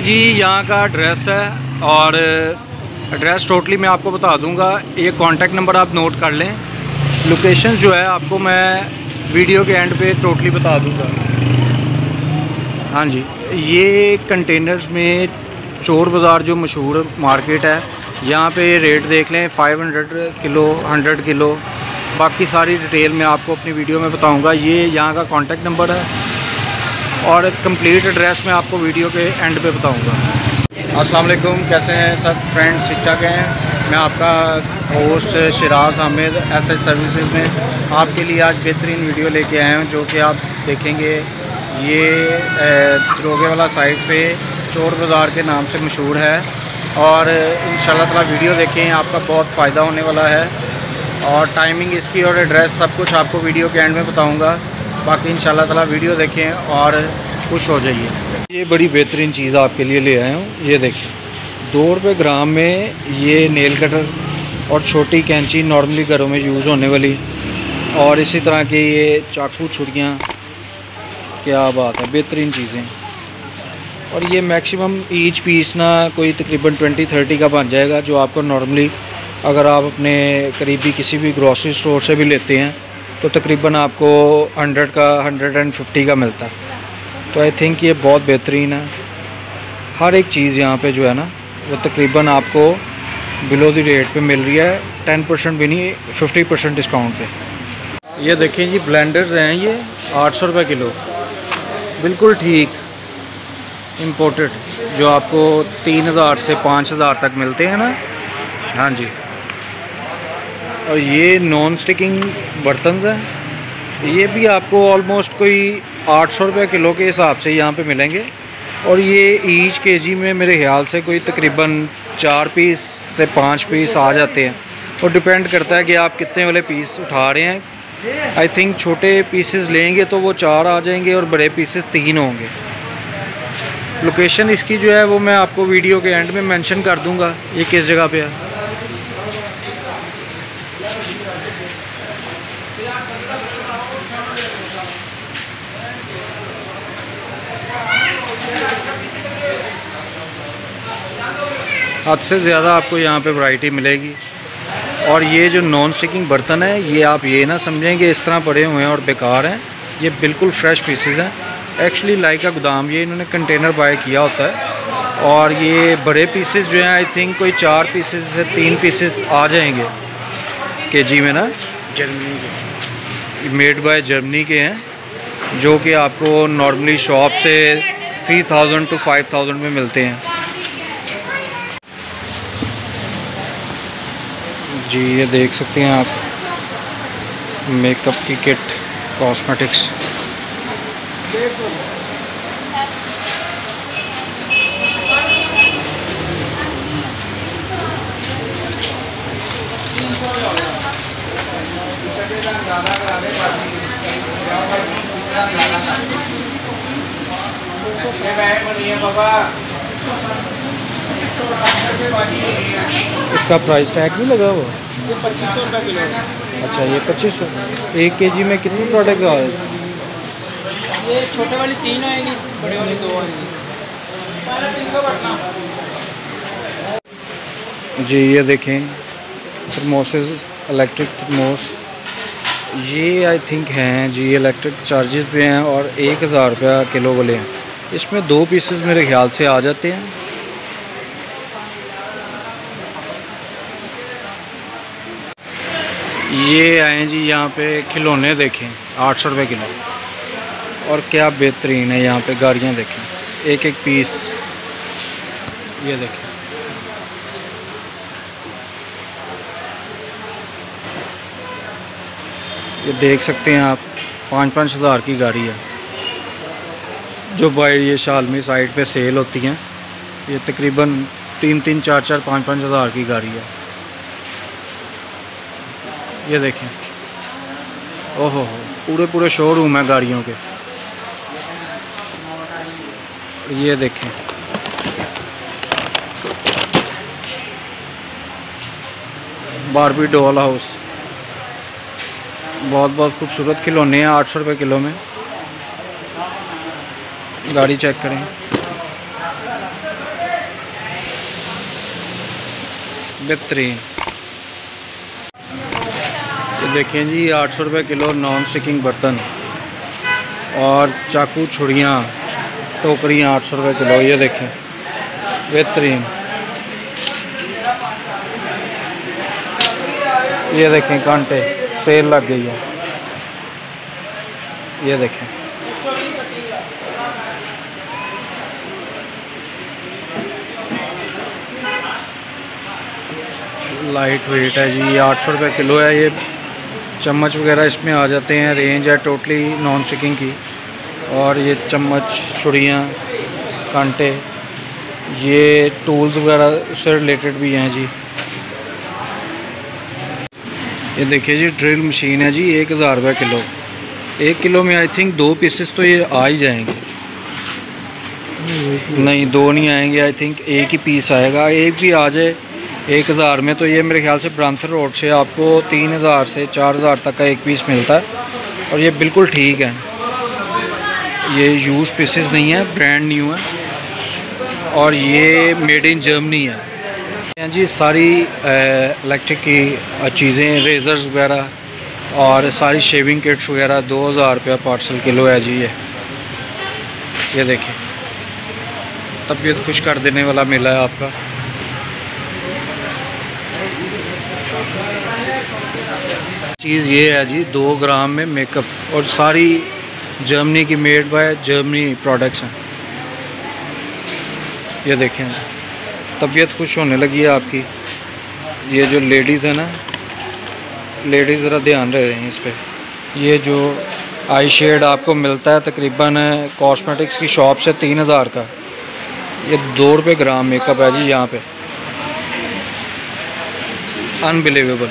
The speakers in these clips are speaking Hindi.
जी यहाँ का एड्रेस है और एड्रेस टोटली मैं आपको बता दूंगा। ये कॉन्टैक्ट नंबर आप नोट कर लें। लोकेशन जो है आपको मैं वीडियो के एंड पे टोटली बता दूंगा। हाँ जी, ये कंटेनर्स में चोर बाज़ार जो मशहूर मार्केट है, यहाँ पे रेट देख लें 500 किलो 100 किलो। बाकी सारी डिटेल मैं आपको अपनी वीडियो में बताऊंगा। ये यहाँ का कॉन्टैक्ट नंबर है और कंप्लीट एड्रेस मैं आपको वीडियो के एंड पे बताऊंगा। अस्सलाम वालेकुम, कैसे हैं सब फ्रेंड्स? ठीक ठाक हैं। मैं आपका host Siraj Hamid SH services में आपके लिए आज बेहतरीन वीडियो लेके आया हूँ, जो कि आप देखेंगे। ये दरोगे वाला साइड पे चोर बाज़ार के नाम से मशहूर है और इंशाल्लाह ताला वीडियो देखें, आपका बहुत फ़ायदा होने वाला है। और टाइमिंग इसकी और एड्रेस सब कुछ आपको वीडियो के एंड में बताऊँगा। बाकी इंशाल्लाह ताला वीडियो देखें और खुश हो जाइए। ये बड़ी बेहतरीन चीज़ आपके लिए ले आया हूँ। ये देखिए 2 रुपये ग्राम में ये नेल कटर और छोटी कैंची नॉर्मली घरों में यूज़ होने वाली, और इसी तरह के ये चाकू छुरियाँ, क्या बात है, बेहतरीन चीज़ें। और ये मैक्सिमम ईच पीस ना कोई तकरीबन 20-30 का बन जाएगा, जो आपको नॉर्मली अगर आप अपने करीबी किसी भी ग्रॉसरी स्टोर से भी लेते हैं तो तकरीबन आपको 100 का 150 का मिलता है। तो आई थिंक ये बहुत बेहतरीन है। हर एक चीज़ यहाँ पे जो है ना वो तकरीबन आपको बिलो द रेट पे मिल रही है। 10% भी नहीं, 50% डिस्काउंट पे। ये देखें जी, ब्लेंडर्स हैं ये 800 रुपये किलो, बिल्कुल ठीक इम्पोर्टेड, जो आपको 3000 से 5000 तक मिलते हैं ना। हाँ जी। और ये नॉन स्टिकिंग बर्तन हैं, ये भी आपको ऑलमोस्ट कोई 800 रुपये किलो के हिसाब से यहाँ पे मिलेंगे। और ये ईच केजी में मेरे ख्याल से कोई तकरीबन 4 पीस से 5 पीस आ जाते हैं, और डिपेंड करता है कि आप कितने वाले पीस उठा रहे हैं। आई थिंक छोटे पीसेस लेंगे तो वो 4 आ जाएंगे और बड़े पीसेस 3 होंगे। लोकेशन इसकी जो है वो मैं आपको वीडियो के एंड में मेंशन कर दूंगा, ये किस जगह पे है। हद से ज़्यादा आपको यहाँ पे वैरायटी मिलेगी। और ये जो नॉन स्टिकिंग बर्तन है, ये आप ये ना समझें कि इस तरह पड़े हुए हैं और बेकार हैं। ये बिल्कुल फ्रेश पीसेस हैं। एक्चुअली लाइक का गोदाम ये इन्होंने कंटेनर बाय किया होता है। और ये बड़े पीसेस जो हैं आई थिंक कोई 4 पीसेस से 3 पीसेस आ जाएंगे केजी में ना। जर्मनी के, मेड बाय जर्मनी के हैं, जो कि आपको नॉर्मली शॉप से 3000 to 5000 में मिलते हैं जी। ये देख सकते हैं आप, मेकअप की किट, कॉस्मेटिक्स। इसका प्राइस टैग भी लगा हुआ? ये 2500 रुपये किलो। अच्छा, ये 2500। 1 केजी में कितनी प्रोडक्ट आ? ये छोटे वाली 3 आएगी, बड़ी वाली 2 आएगी जी। ये देखें थर्मोसेस, इलेक्ट्रिक थर्मोस, ये आई थिंक हैं जी, इलेक्ट्रिक चार्जेस पे हैं और 1000 रुपया किलो वाले हैं। इसमें 2 पीसेस मेरे ख्याल से आ जाते हैं। ये आए जी यहाँ पे खिलौने देखें 800 रुपये किलो, और क्या बेहतरीन है। यहाँ पे गाड़ियाँ देखें, एक एक पीस, ये देखें। ये देख सकते हैं आप, 5-5 हज़ार की गाड़ी है, जो बाय ये शालमी साइड पे सेल होती हैं। ये तकरीबन 3-3, 4-4, 5-5 हज़ार की गाड़ी है। ये देखें, ओहो हो, पूरे शोरूम है गाड़ियों के। ये देखें, बारबी डॉल हाउस, बहुत खूबसूरत खिलौने हैं 800 रुपये किलो में। गाड़ी चेक करें, बेहतरीन। ये देखें जी 800 रुपये किलो नॉन स्टिकिंग बर्तन और चाकू छुरियाँ टोकरियाँ 800 रुपये किलो। ये देखें बेहतरीन। ये देखें कांटे सेल लग गई है। ये देखें लाइट वेट है जी, 800 रुपये किलो है। ये चम्मच वगैरह इसमें आ जाते हैं। रेंज है टोटली नॉन स्टिकिंग की। और ये चम्मच छुरियाँ कांटे ये टूल्स वगैरह उससे रिलेटेड भी हैं जी। ये देखिए जी ड्रिल मशीन है जी 1000 रुपये किलो। 1 किलो में आई थिंक 2 पीसेस तो ये आ ही जाएंगे। नहीं 2 नहीं आएंगे, आई थिंक 1 ही पीस आएगा। एक भी आ जाए 1000 में तो ये मेरे ख्याल से ब्रांथर रोड से आपको 3000 से 4000 तक का 1 पीस मिलता है। और ये बिल्कुल ठीक है, ये यूज़ पीसेस नहीं है, ब्रांड न्यू है और ये मेड इन जर्मनी है जी। सारी इलेक्ट्रिक की चीज़ें रेज़र्स वगैरह और सारी शेविंग किट्स वगैरह 2000 रुपया पार्सल किलो है जी। ये देखिए तबीयत खुश कर देने वाला मेला है आपका। चीज़ ये है जी 2 ग्राम में मेकअप और सारी जर्मनी की मेड बाय जर्मनी प्रोडक्ट्स हैं। ये देखें तबीयत खुश होने लगी है आपकी। ये जो लेडीज़ है ना, लेडीज़ ज़रा ध्यान रहे हैं इस पर। ये जो आई शेड आपको मिलता है तकरीबन कॉस्मेटिक्स की शॉप से 3000 का, ये 2 रुपये ग्राम मेकअप है जी यहाँ पे। Unbelievable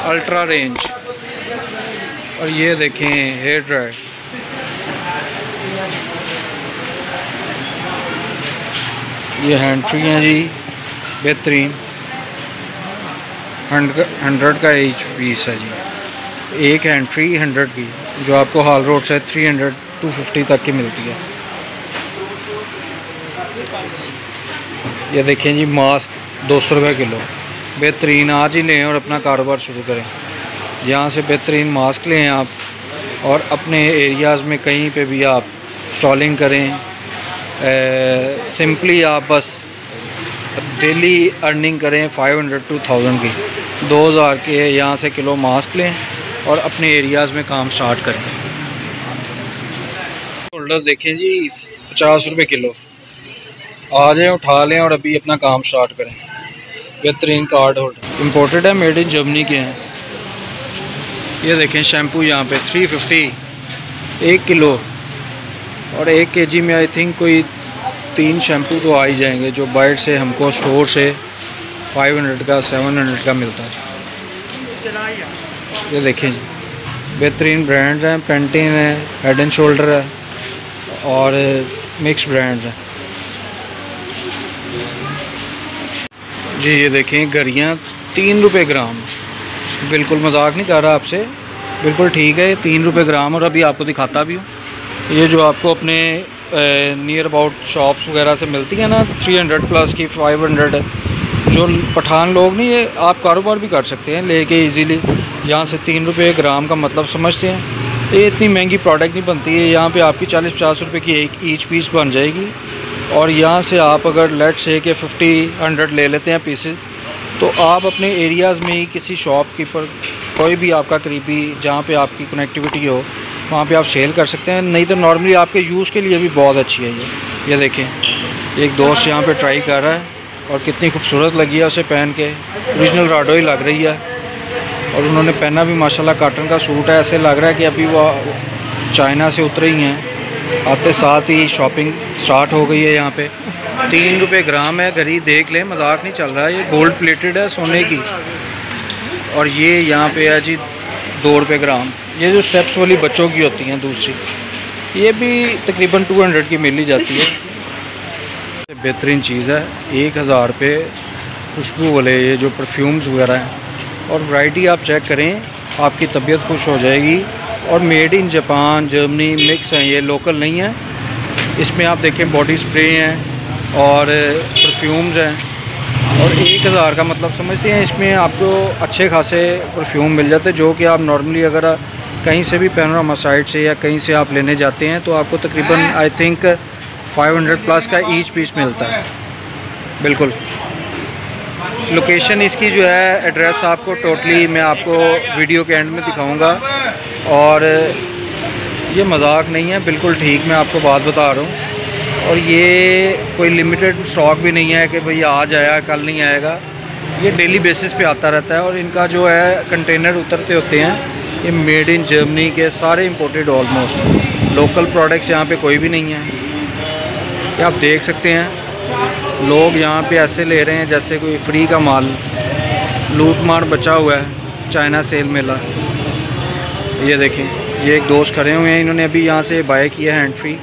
ultra range. और ये देखें हेयर ड्रायर, ये हैंड फ्री हैं जी बेहतरीन। 100 का एच पीस है जी। एक हैंड फ्री 100 की जो आपको हाल रोड से 300 250 तक की मिलती है। ये देखें जी मास्क 200 रुपये किलो बेहतरीन। आज ही लें और अपना कारोबार शुरू करें। यहाँ से बेहतरीन मास्क लें आप और अपने एरियाज़ में कहीं पे भी आप स्टॉलिंग करें। सिंपली आप बस डेली अर्निंग करें 500 to 1000 की। 2000 के यहाँ से किलो मास्क लें और अपने एरियाज़ में काम स्टार्ट करें। होल्डर देखें जी 50 रुपये किलो। आ जाएँ उठा लें और अभी अपना काम स्टार्ट करें। बेहतरीन कार्ड होल्डर इम्पोर्टेड है, मेड इन जर्मनी के हैं। ये देखें शैम्पू यहाँ पे 350 1 किलो और 1 kg में आई थिंक कोई 3 शैम्पू तो आ ही जाएंगे जो बाहर से हमको स्टोर से 500 का 700 का मिलता है। ये देखें जी बेहतरीन ब्रांड्स हैं। पेंटीन है, हेड एंड शोल्डर है और मिक्स ब्रांड्स हैं जी। ये देखें गरियाँ 3 रुपये ग्राम, बिल्कुल मजाक नहीं कर रहा आपसे, बिल्कुल ठीक है। 3 रुपये ग्राम और अभी आपको दिखाता भी हूँ। ये जो आपको अपने नियर अबाउट शॉप्स वगैरह से मिलती है ना 300 प्लस की 500, जो पठान लोग नहीं, ये आप कारोबार भी कर सकते हैं लेके इजीली। यहाँ से 3 रुपये ग्राम का मतलब समझते हैं। ये इतनी महंगी प्रोडक्ट नहीं बनती है। यहाँ पे आपकी 40-50 रुपये की एक ईच पीस बन जाएगी। और यहाँ से आप अगर लेट से के 50-100 ले लेते हैं पीसेस, तो आप अपने एरियाज़ में ही किसी शॉपकीपर कोई भी आपका करीबी जहाँ पे आपकी कनेक्टिविटी हो वहाँ पे आप सेल कर सकते हैं। नहीं तो नॉर्मली आपके यूज़ के लिए भी बहुत अच्छी है ये देखें एक दोस्त यहाँ पे ट्राई कर रहा है और कितनी खूबसूरत लगी है उसे पहन के। ओरिजिनल राडो ही लग रही है और उन्होंने पहना भी माशाल्लाह कॉटन का सूट है। ऐसे लग रहा है कि अभी वो चाइना से उतरे ही हैं। आते साथ ही शॉपिंग स्टार्ट हो गई है। यहाँ पे 3 रुपये ग्राम है। घड़ी देख लें, मजाक नहीं चल रहा है। ये गोल्ड प्लेटेड है सोने की। और ये यहाँ पे है जी 2 रुपये ग्राम। ये जो स्टेप्स वाली बच्चों की होती हैं दूसरी, ये भी तकरीबन 200 की मिल ही जाती है। बेहतरीन चीज़ है। 1000 रुपये खुशबू वाले ये जो परफ्यूम्स वगैरह हैं और वैरायटी आप चेक करें, आपकी तबीयत खुश हो जाएगी। और made in Japan Germany mix हैं, ये लोकल नहीं है। इसमें आप देखें बॉडी स्प्रे हैं और परफ्यूम्स हैं और 1000 का मतलब समझते हैं, इसमें आपको अच्छे खासे परफ्यूम मिल जाते हैं, जो कि आप नॉर्मली अगर कहीं से भी पैनोरामा साइड से या कहीं से आप लेने जाते हैं तो आपको तकरीबन आई थिंक 500 प्लस का ईच पीस मिलता है। बिल्कुल लोकेशन इसकी जो है, एड्रेस आपको टोटली मैं आपको वीडियो के एंड में दिखाऊंगा। और ये मजाक नहीं है, बिल्कुल ठीक मैं आपको बात बता रहा हूँ। और ये कोई लिमिटेड स्टॉक भी नहीं है कि भाई आज आया कल नहीं आएगा, ये डेली बेसिस पे आता रहता है। और इनका जो है कंटेनर उतरते होते हैं, ये मेड इन जर्मनी के सारे इंपोर्टेड, ऑलमोस्ट लोकल प्रोडक्ट्स यहाँ पे कोई भी नहीं है। ये आप देख सकते हैं, लोग यहाँ पे ऐसे ले रहे हैं जैसे कोई फ्री का माल, लूट मार बचा हुआ है, चाइना सेल मेला। ये देखें, ये एक दोस्त खड़े हुए हैं, इन्होंने अभी यहाँ से बाय किया है हैंड फ्री,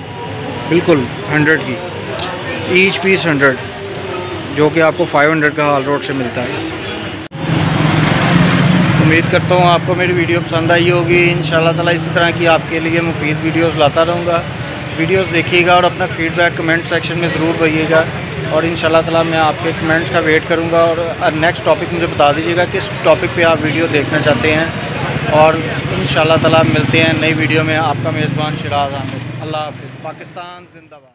बिल्कुल 100 की, ईच पीस 100, जो कि आपको 500 का हाल रोड से मिलता है। उम्मीद करता हूँ आपको मेरी वीडियो पसंद आई होगी। इंशाल्लाह ताला इसी तरह की आपके लिए मुफीद वीडियोस लाता रहूँगा। वीडियोस देखिएगा और अपना फीडबैक कमेंट सेक्शन में ज़रूर भरिएगा। और इंशाल्लाह ताला मैं आपके कमेंट्स का वेट करूँगा। और नेक्स्ट टॉपिक मुझे बता दीजिएगा किस टॉपिक पे आप वीडियो देखना चाहते हैं। और इंशाल्लाह ताला मिलते हैं नई वीडियो में। आपका मेज़बान शिराज अहमद। अल्लाह हाफ़िज़। पाकिस्तान जिंदाबाद।